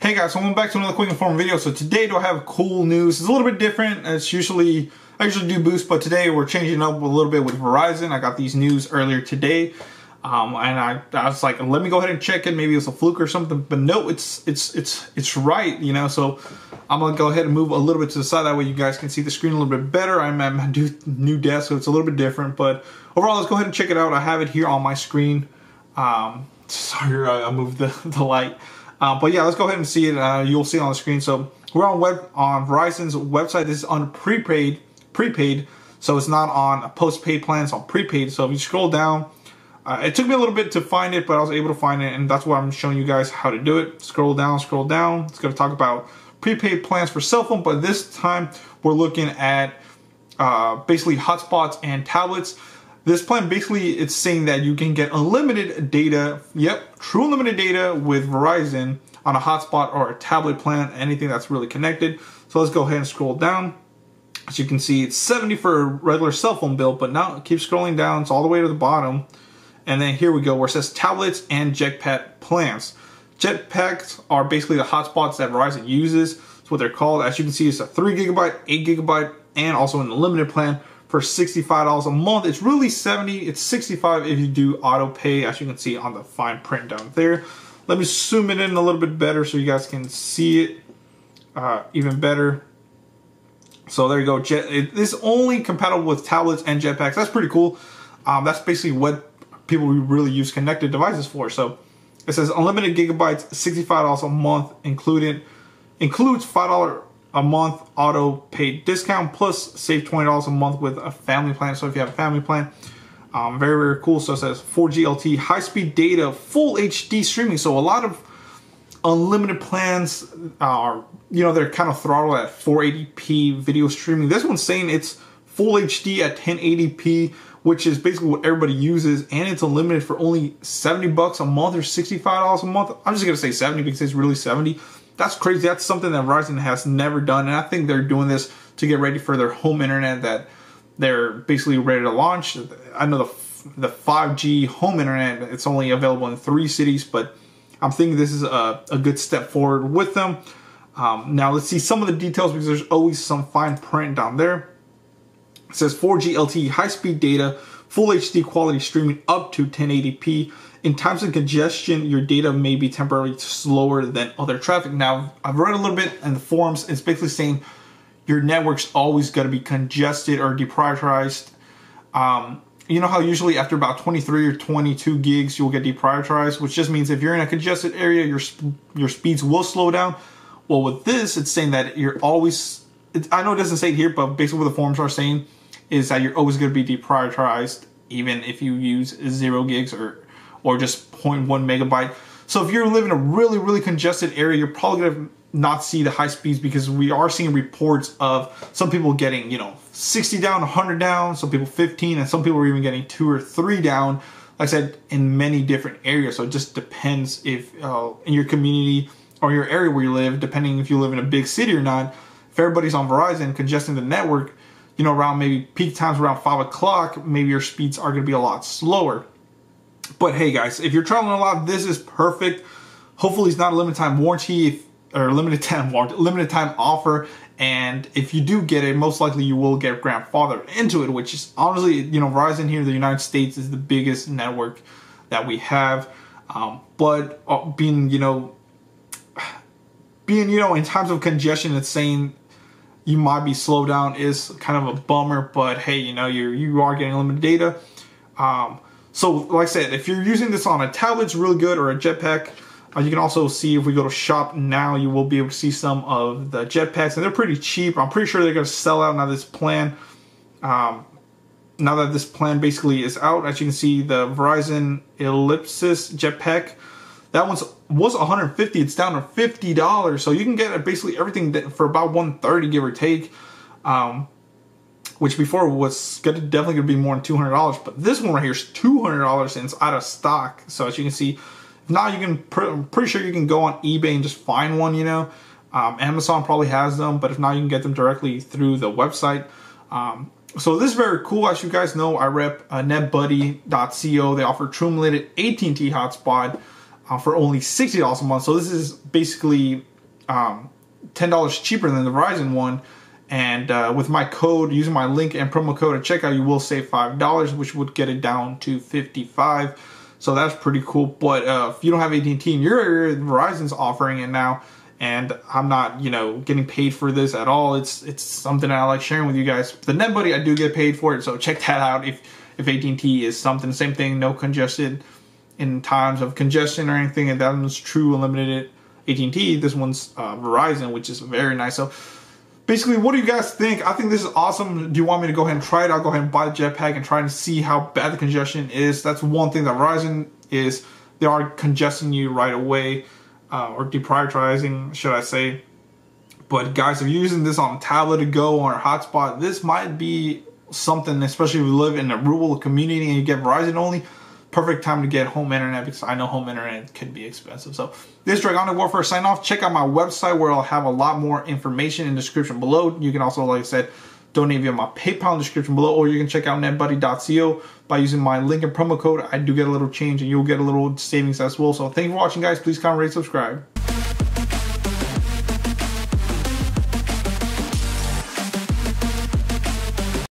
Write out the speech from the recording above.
Hey guys, so welcome back to another quick informative video. So today do I have cool news. It's a little bit different. I usually do Boost, but today we're changing up a little bit with Verizon. I got these news earlier today. And I was like, let me go ahead and check it. Maybe it's a fluke or something, but no, it's right, you know. So I'm gonna go ahead and move a little bit to the side. That way you guys can see the screen a little bit better. I'm at my new desk, so it's a little bit different, but overall, let's go ahead and check it out. I have it here on my screen. Sorry, I moved the light. But yeah, let's go ahead and see it. You'll see it on the screen. So we're on Verizon's website. This is on prepaid, so it's not on postpaid plans, on prepaid. So if you scroll down, it took me a little bit to find it, but I was able to find it, and that's why I'm showing you guys how to do it. Scroll down. It's going to talk about prepaid plans for cell phone, but this time we're looking at basically hotspots and tablets. This plan basically, it's saying that you can get unlimited data, true unlimited data with Verizon on a hotspot or a tablet plan, anything that's really connected. So let's go ahead and scroll down. As you can see, it's $70 for a regular cell phone bill, but now keep scrolling down, it's all the way to the bottom. And then here we go, where it says tablets and jetpack plans. Jetpacks are basically the hotspots that Verizon uses. That's what they're called. As you can see, it's a 3 GB, 8 GB, and also an unlimited plan for $65 a month. It's really $70. It's $65 if you do auto pay, as you can see on the fine print down there. Let me zoom it in a little bit better so you guys can see it even better. So there you go. This is only compatible with tablets and jetpacks. That's pretty cool. That's basically what people really use connected devices for. So it says unlimited gigabytes, $65 a month, includes $5 a month auto pay discount, plus save $20 a month with a family plan. So if you have a family plan, very, very cool. So it says 4G LTE, high speed data, full HD streaming. So a lot of unlimited plans are, they're kind of throttled at 480p video streaming. This one's saying it's full HD at 1080p, which is basically what everybody uses, and it's unlimited for only $70 a month or $65 a month. I'm just gonna say 70 because it's really 70. That's crazy. That's something that Verizon has never done, and I think they're doing this to get ready for their home internet that they're basically ready to launch. I know the 5G home internet, it's only available in 3 cities, but I'm thinking this is a good step forward with them. Now let's see some of the details, because there's always some fine print down there. It says 4G LTE high-speed data, full HD quality streaming up to 1080p. In times of congestion, your data may be temporarily slower than other traffic. Now, I've read a little bit in the forums. It's basically saying your network's always going to be congested or deprioritized. You know how usually after about 23 or 22 gigs, you'll get deprioritized, which just means if you're in a congested area, your speeds will slow down. Well, with this, it's saying that you're always... I know it doesn't say it here, but basically what the forums are saying is that you're always going to be deprioritized, even if you use 0 gigs or just 0.1 megabyte. So if you're living in a really, really congested area, you're probably going to not see the high speeds, because we are seeing reports of some people getting, 60 down, 100 down, some people 15, and some people are even getting 2 or 3 down, like I said, in many different areas. So it just depends if in your community or your area where you live, depending if you live in a big city or not. If everybody's on Verizon congesting the network, around maybe peak times around 5 o'clock, maybe your speeds are going to be a lot slower. But hey guys, if you're traveling a lot, this is perfect. Hopefully it's not a limited time warranty or limited time offer. And if you do get it, most likely you will get grandfathered into it, which is honestly, Verizon here in the United States is the biggest network that we have. But being in times of congestion, it's saying you might be slowed down is kind of a bummer, but hey, you are getting limited data. So like I said, if you're using this on a tablet, it's really good, or a jetpack. You can also see, if we go to shop now, you will be able to see some of the jetpacks, and they're pretty cheap. I'm pretty sure they're going to sell out now this plan. Now that this plan basically is out, as you can see, the Verizon Ellipsis jetpack, that was $150. It's down to $50, so you can get basically everything for about $130, give or take. Which before was definitely going to be more than $200, but this one right here is $200 and it's out of stock. So as you can see, now I'm pretty sure you can go on eBay and just find one. Amazon probably has them, but if not, you can get them directly through the website. So this is very cool. As you guys know, I rep netbuddy.co. They offer true unlimited AT&T Hotspot for only $60 a month. So this is basically $10 cheaper than the Verizon one. And with my code, using my link and promo code at checkout, you will save $5, which would get it down to $55. So that's pretty cool. But if you don't have AT&T in your area, Verizon's offering it now. And I'm not, getting paid for this at all. It's something I like sharing with you guys. The NetBuddy, I do get paid for it. So check that out if AT&T is something. Same thing, no congestion in times of congestion or anything. And that one's true unlimited AT&T. This one's Verizon, which is very nice. So basically, what do you guys think? I think this is awesome. Do you want me to go ahead and try it? I'll go ahead and buy the jetpack and try to see how bad the congestion is. That's one thing that Verizon is. They are congesting you right away, or deprioritizing, should I say. But guys, if you're using this on a tablet to go or a hotspot, this might be something, especially if you live in a rural community and you get Verizon only. Perfect time to get home internet, because I know home internet can be expensive. So this is Dragonic Warfare sign off. Check out my website where I'll have a lot more information in the description below. You can also, like I said, donate via my PayPal in the description below, or you can check out netbuddy.co by using my link and promo code. I do get a little change and you'll get a little savings as well. So thank you for watching, guys. Please comment, rate, subscribe.